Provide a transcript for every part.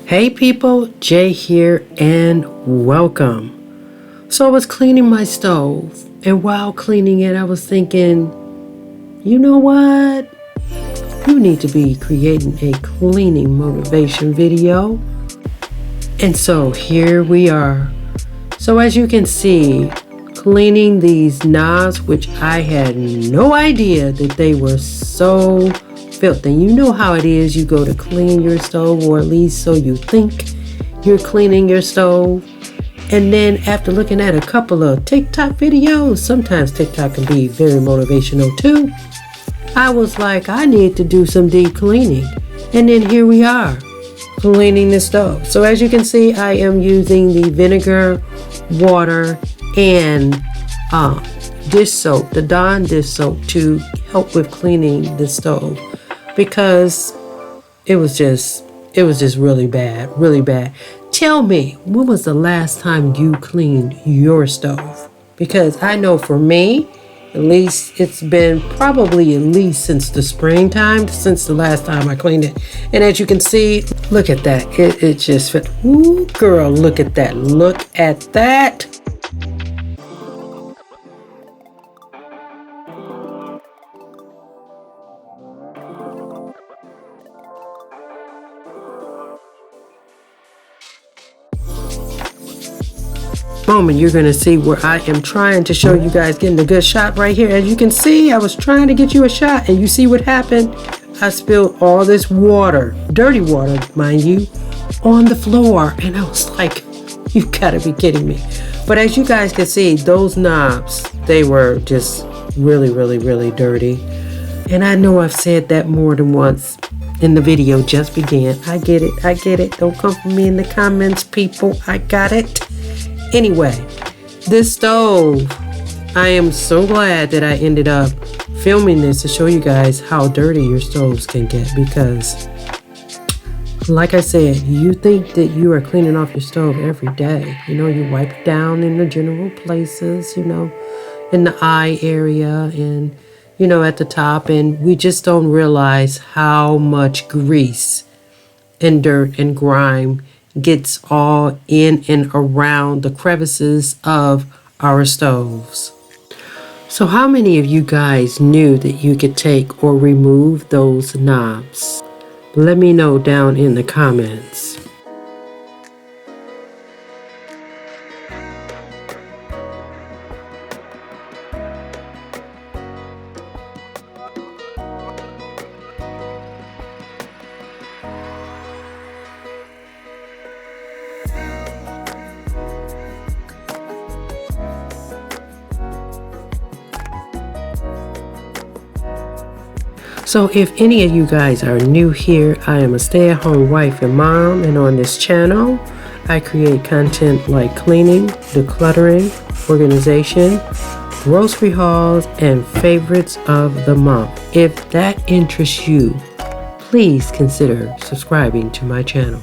Hey people, Jay here and welcome. So I was cleaning my stove, and while cleaning it I was thinking, you know what? You need to be creating a cleaning motivation video. And so here we are. So as you can see, cleaning these knobs, which I had no idea that they were so filthy. You know how it is, you go to clean your stove, or at least so you think you're cleaning your stove. And then after looking at a couple of TikTok videos, sometimes TikTok can be very motivational too, I was like, I need to do some deep cleaning. And then here we are, cleaning the stove. So as you can see, I am using the vinegar, water, and dish soap, the Dawn dish soap, to help with cleaning the stove, because it was just really bad. Tell me, when was the last time you cleaned your stove? Because I know for me, at least it's been probably at least since the springtime, since the last time I cleaned it. And as you can see, look at that. It just fit. Ooh, girl, look at that. Look at that. Moment you're going to see where I am trying to show you guys getting a good shot right here. As you can see, I was trying to get you a shot, and you see what happened. I spilled all this water, dirty water mind you, on the floor, and I was like, you gotta be kidding me. But as you guys can see, those knobs, they were just really dirty. And I know I've said that more than once in the video just began. I get it. Don't come for me in the comments, people. I got it. Anyway, this stove, I am so glad that I ended up filming this to show you guys how dirty your stoves can get, because like I said, you think that you are cleaning off your stove every day. You know, you wipe it down in the general places, you know, in the eye area and, you know, at the top, and we just don't realize how much grease and dirt and grime gets all in and around the crevices of our stoves. So how many of you guys knew that you could take or remove those knobs? Let me know down in the comments. So if any of you guys are new here, I am a stay-at-home wife and mom, and on this channel, I create content like cleaning, decluttering, organization, grocery hauls, and favorites of the month. If that interests you, please consider subscribing to my channel.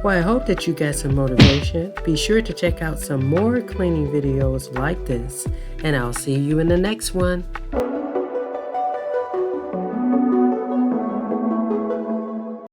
Well, I hope that you got some motivation. Be sure to check out some more cleaning videos like this, and I'll see you in the next one.